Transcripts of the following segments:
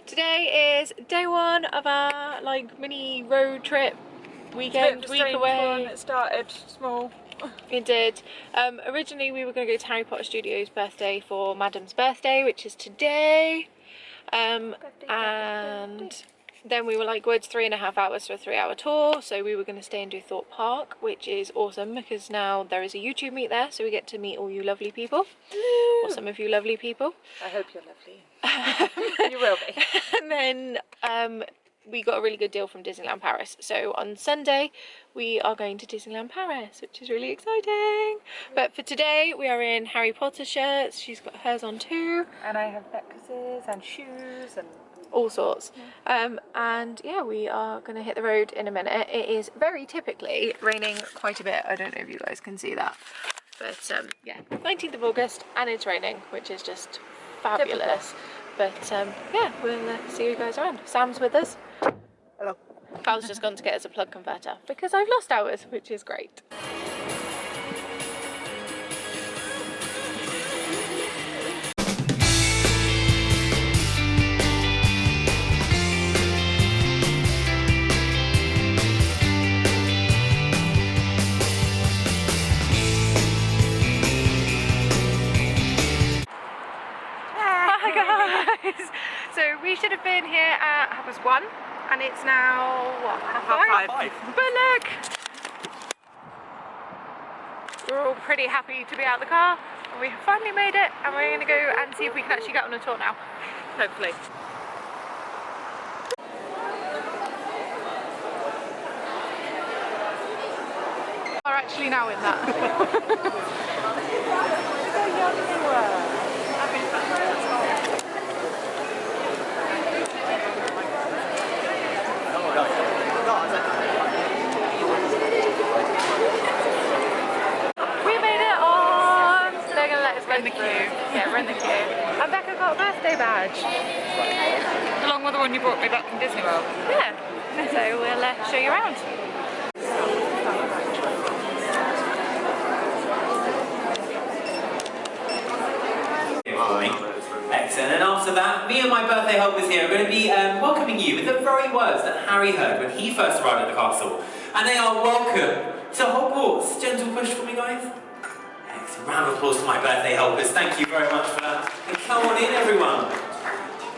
Today is day one of our mini road trip weekend, week away. It started small. It did. Originally we were going to go to Harry Potter Studios' birthday for Madam's birthday, which is today. And then we were like, well, it's 3.5 hours for a 3-hour tour, so we were going to stay and do Thorpe Park, which is awesome because now there is a YouTube meet there, so we get to meet all you lovely people. Or some of you lovely people. I hope you're lovely. You will be. And then we got a really good deal from Disneyland Paris. So on Sunday we are going to Disneyland Paris, which is really exciting. But for today we are in Harry Potter shirts. She's got hers on too. And I have necklaces and shoes and all sorts. And yeah, we are going to hit the road in a minute. It is very typically raining quite a bit. I don't know if you guys can see that. But yeah, 19th of August and it's raining, which is just fabulous. But yeah, we'll see you guys around. Sam's with us. hello. Cal's just gone to get us a plug converter because I've lost ours, which is great. So we should have been here at 1:30 and it's now what, half five? But look! We're all pretty happy to be out of the car and we have finally made it, and we're going to go and see if we can actually get on a tour now, hopefully. We're actually now in that. We made it on! They're going to let us go in the queue. Yeah, we're in the queue. And Becca got a birthday badge. Along with the one you brought me back from Disney World. Yeah. So we'll show you around. Excellent, and after that, me and my birthday helpers here are going to be welcoming you with the very words that Harry heard when he first arrived at the castle. And they are welcome to Hogwarts. Gentle push for me, guys. Excellent, round of applause to my birthday helpers. Thank you very much for that. And come on in, everyone.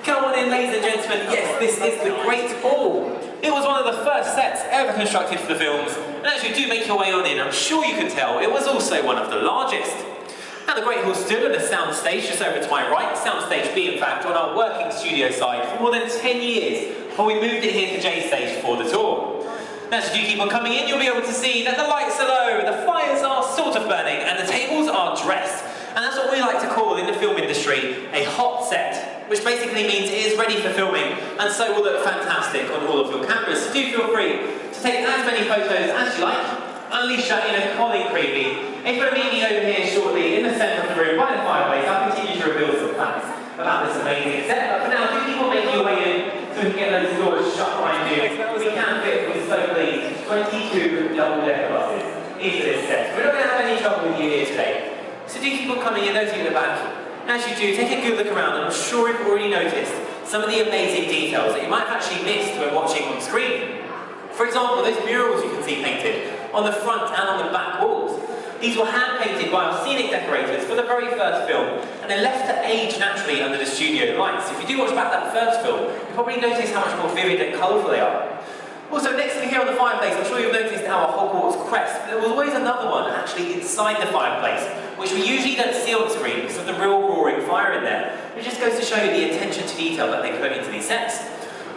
Come on in, ladies and gentlemen. Yes, this is the Great Hall. It was one of the first sets ever constructed for the films. And as you do make your way on in, I'm sure you can tell, it was also one of the largest. Now the Great Hall stood at a sound stage just over to my right, sound stage B in fact, on our working studio side for more than 10 years before we moved it here to J Stage for the tour. Now as you keep on coming in, you'll be able to see that the lights are low, the fires are sort of burning, and the tables are dressed. And that's what we like to call in the film industry a hot set, which basically means it is ready for filming and so will look fantastic on all of your cameras. So do feel free to take as many photos as you like. Unleash that inner colleague creepy. If you're going to meet me over here shortly in the centre of the room by the fireplace, I'll continue to reveal some facts about this amazing set. But for now, do keep on making your way in so we can get those doors shut behind you. We can fit with so please 22 double-decker buses into this set. We're not going to have any trouble with you here today. So do keep on coming in, those of you in the back. As you do, take a good look around, and I'm sure you've already noticed some of the amazing details that you might have actually missed when watching on screen. For example, those murals you can see painted on the front and on the back walls. These were hand-painted by our scenic decorators for the very first film, and they're left to age naturally under the studio lights. If you do watch back that first film, you'll probably notice how much more vivid and colourful they are. Also, next to me here on the fireplace, I'm sure you've noticed our Hogwarts crest, but there was always another one actually inside the fireplace, which we usually don't see on screen because of the real roaring fire in there. It just goes to show you the attention to detail that they put into these sets.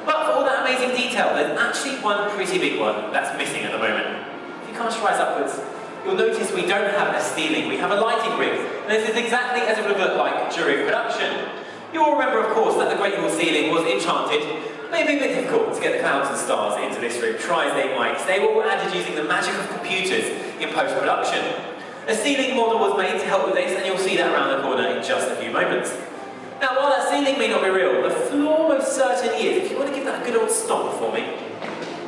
But for all that amazing detail, there's actually one pretty big one that's missing at the moment. If you cast your eyes upwards, you'll notice we don't have a ceiling, we have a lighting rig, and this is exactly as it would have looked like during production. You'll remember, of course, that the Great Hall ceiling was enchanted. Maybe a bit difficult to get the clouds and stars into this room, try as they might. They were all added using the magic of computers in post-production. A ceiling model was made to help with this, and you'll see that around the corner in just a few moments. Now, while that ceiling may not be real, the floor most certainly is. If you want to give that a good old stomp for me,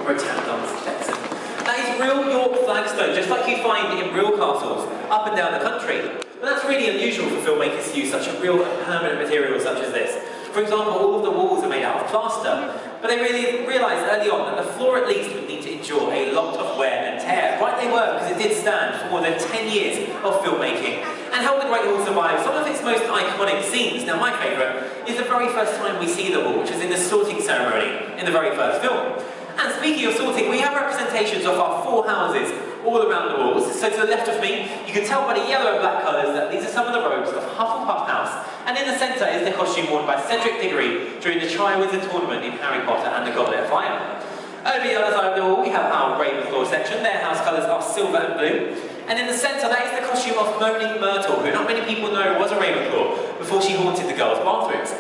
or a tap dance, Jackson. That is real York flagstone, just like you find in real castles up and down the country. But that's really unusual for filmmakers to use such a real and permanent material such as this. For example, all of the walls are made out white plaster. But they really realised early on that the floor at least would need to endure a lot of wear and tear. Right they were, because it did stand for more than 10 years of filmmaking and helped the Great Wall survive some of its most iconic scenes. Now my favourite is the very first time we see the wall, which is in the sorting ceremony in the very first film. And speaking of sorting, we have representations of our 4 houses all around the walls. So to the left of me, you can tell by the yellow and black colours that these are some of the robes of Hufflepuff House. And in the centre is the costume worn by Cedric Diggory during the Triwizard Tournament in Harry Potter and the Goblet of Fire. Over the other side of the wall, we have our Ravenclaw section. Their house colours are silver and blue. And in the centre, that is the costume of Moaning Myrtle, who not many people know was a Ravenclaw before she haunted the girls' bathrooms.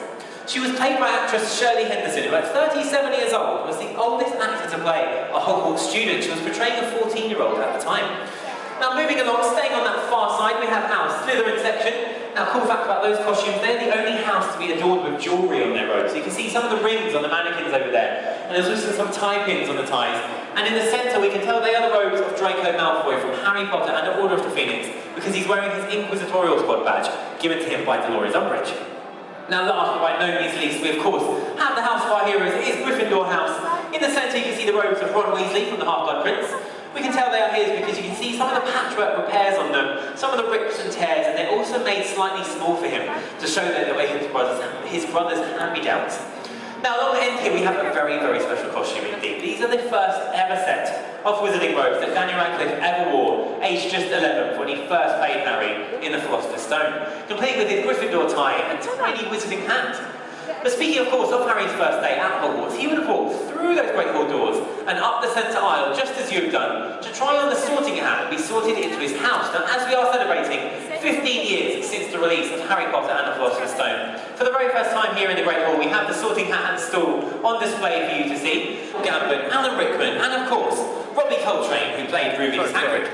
She was played by actress Shirley Henderson, who at 37 years old was the oldest actor to play a Hogwarts student. She was portraying a 14-year-old at the time. Now moving along, staying on that far side, we have our Slytherin section. Now cool fact about those costumes, they're the only house to be adorned with jewellery on their robes. So you can see some of the rings on the mannequins over there, and there's also some tie pins on the ties. And in the centre we can tell they are the robes of Draco Malfoy from Harry Potter and the Order of the Phoenix, because he's wearing his Inquisitorial Squad badge, given to him by Dolores Umbridge. Now last but by no means least, we of course have the house of our heroes. It is Gryffindor House. In the centre you can see the robes of Ron Weasley from the Half-Blood Prince. We can tell they are his because you can see some of the patchwork repairs on them, some of the rips and tears, and they're also made slightly small for him to show that the way his brothers hand-me-downs. Now along the end here we have a very, very special costume indeed. These are the first ever set of wizarding robes that Daniel Radcliffe ever wore, aged just 11, when he first played Harry in The Philosopher's Stone, complete with his Gryffindor tie and tiny wizarding hat. But speaking of course of Harry's first day at Hogwarts, he would have walked through those great hall doors and up the centre aisle, just as you've done, to try on the sorting hat and be sorted into his house. Now as we are celebrating 15 years since the release of Harry Potter and the Philosopher's Stone, for the very first time here in the Great Hall we have the sorting hat and stool on display for you to see. Gambit, Alan Rickman, and of course, Robbie Coltrane, who played Rubeus Hagrid.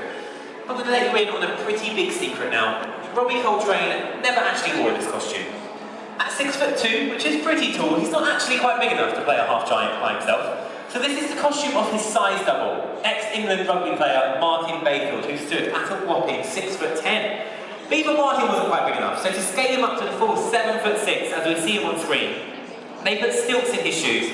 I'm going to let you in on a pretty big secret now. Robbie Coltrane never actually wore this costume. At 6'2", which is pretty tall, he's not actually quite big enough to play a half-giant by himself. So this is the costume of his size double, ex-England rugby player Martin Bayfield, who stood at a whopping 6'10". But even Martin wasn't quite big enough, so to scale him up to the full 7'6", as we see him on screen, they put stilts in his shoes,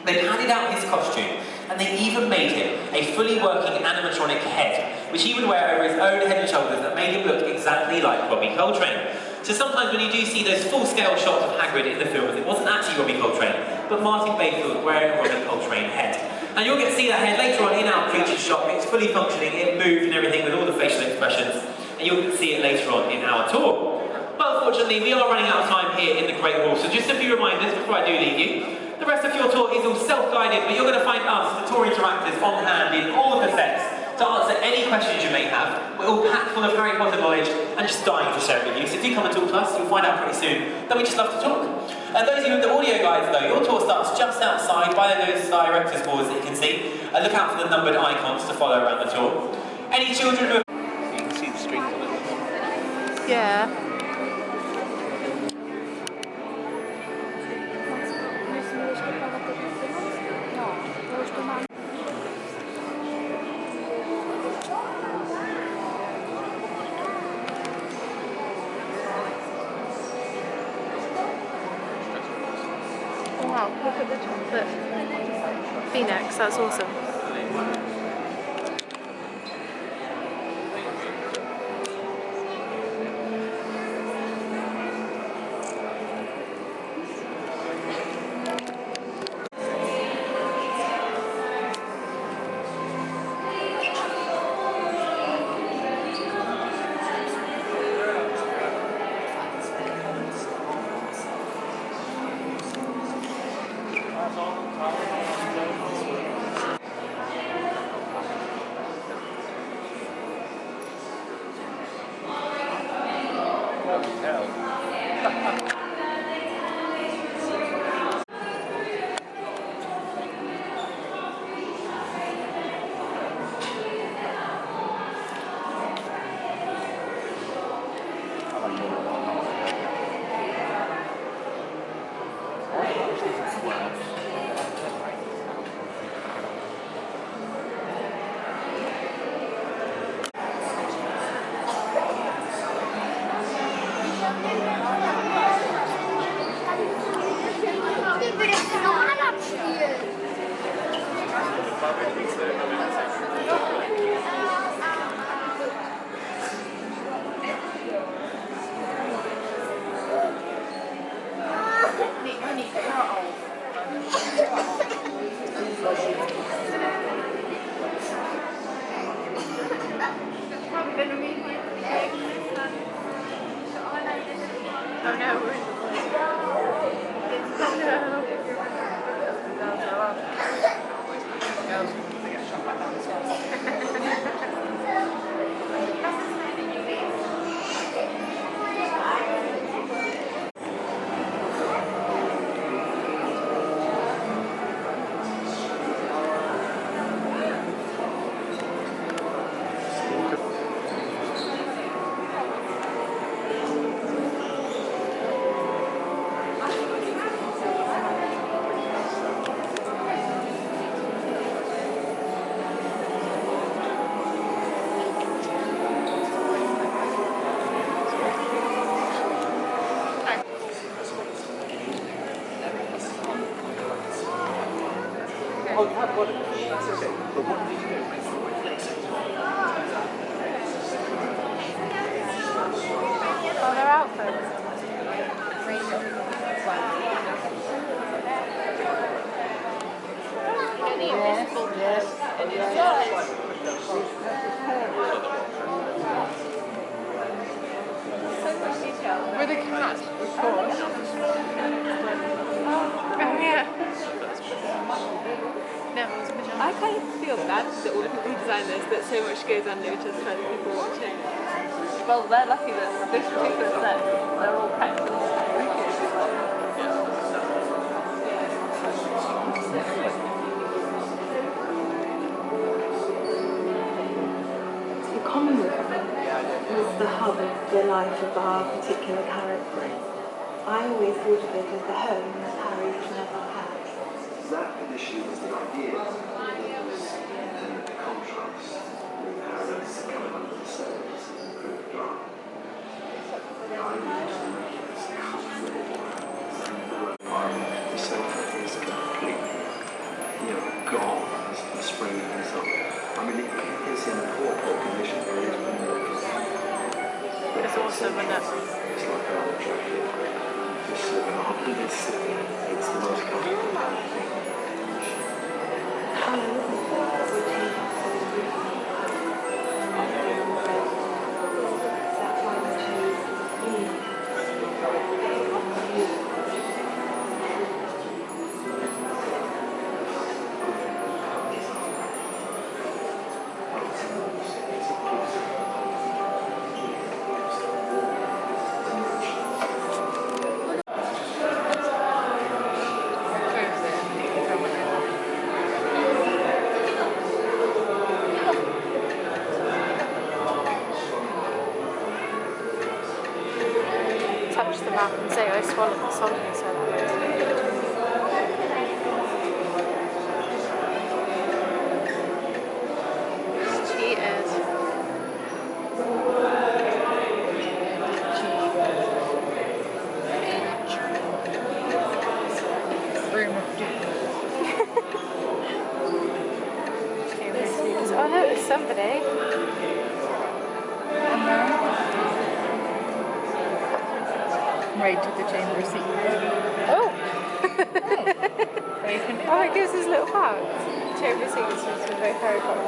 they padded out his costume, and they even made him a fully working animatronic head, which he would wear over his own head and shoulders that made him look exactly like Robbie Coltrane. So sometimes when you do see those full-scale shots of Hagrid in the films, it wasn't actually Robbie Coltrane, but Martin Bayfield wearing a Robbie Coltrane head. And you'll get to see that head later on in our creature shop. It's fully functioning, it moved and everything with all the facial expressions, and you'll see it later on in our tour. But unfortunately, we are running out of time here in the Great Hall, so just a few reminders before I do leave you. The rest of your tour is all self-guided, but you're going to find us, the tour interactors, on hand in all of the sets to answer any questions you may have. We're all packed full of Harry Potter knowledge and just dying to share it with you, so do come and talk to us. You'll find out pretty soon that we just love to talk. And those of you with the audio guides though, your tour starts just outside by those director's boards that you can see. And look out for the numbered icons to follow around the tour. Any children who you can see the strings on it. Yeah. Wow, look at the chocolate phoenix, that's awesome. Oh no, we're in the Oh, their outfits. With a cat, of course. Oh yeah. No, it was a pajama. I kind of feel bad that all the people who design this, that so much goes unnoticed by the people watching. Well, they're lucky that this particular set, they're all practical. The common room was the hub of the life of our particular character. I always thought of it as the home that Harry never had. That initially was the idea. It was the contrast with Harry's coming under the stairs and the group drama. The idea was to make it as comfortable and the environment. The sofa is completely, gone as the spring goes up. I mean, it's in poor condition, but it is wonderful. It's awesome, isn't it? It's like an old jacket. Just after this sitting, it's the most comfortable thing. Touch the map and say I swallowed the salt and so cheaters. Oh no, it's somebody. Right to the chamber of secrets. Oh! So you can do Oh, it gives us little pouch. Chamber of Secrets is very Harry Potter.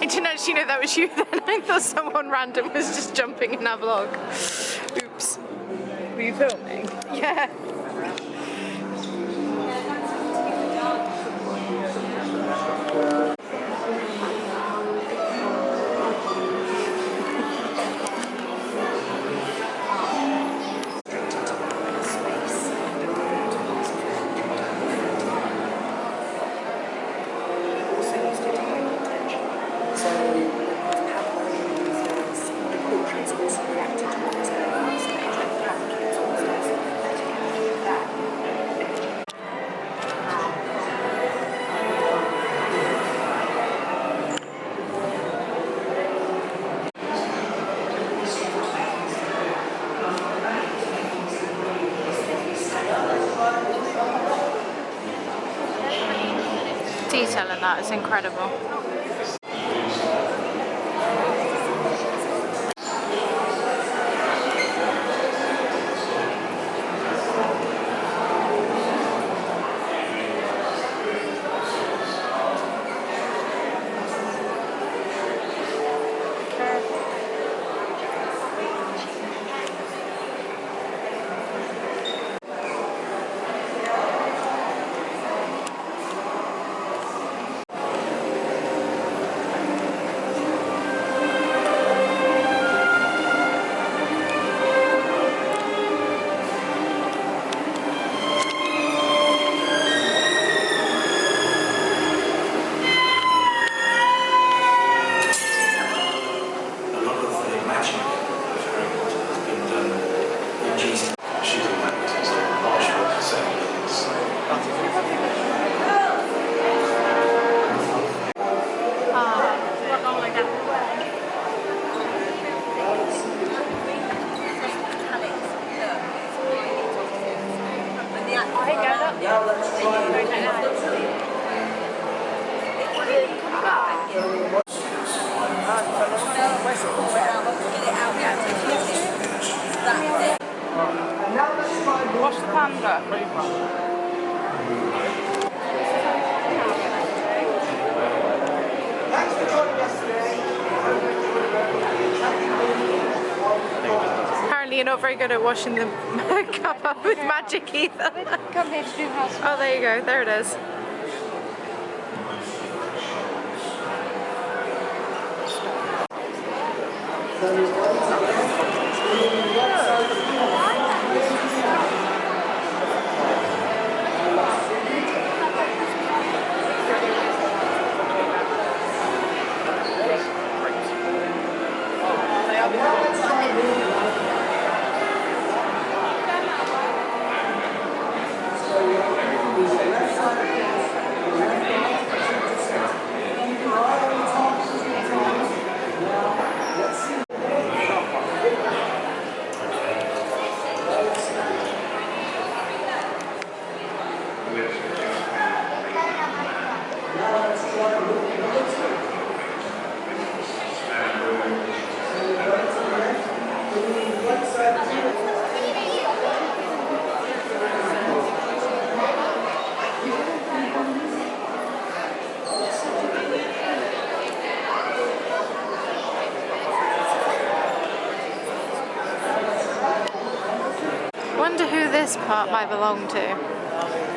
I didn't actually know that was you then. I thought someone random was just jumping in our vlog. Oops. Were you filming? Yeah. Detail in that is incredible. Watch the panda. Apparently you're not very good at washing the cup up with magic either. Come here to do house. Oh, there you go. There it is. Wonder who this part might belong to.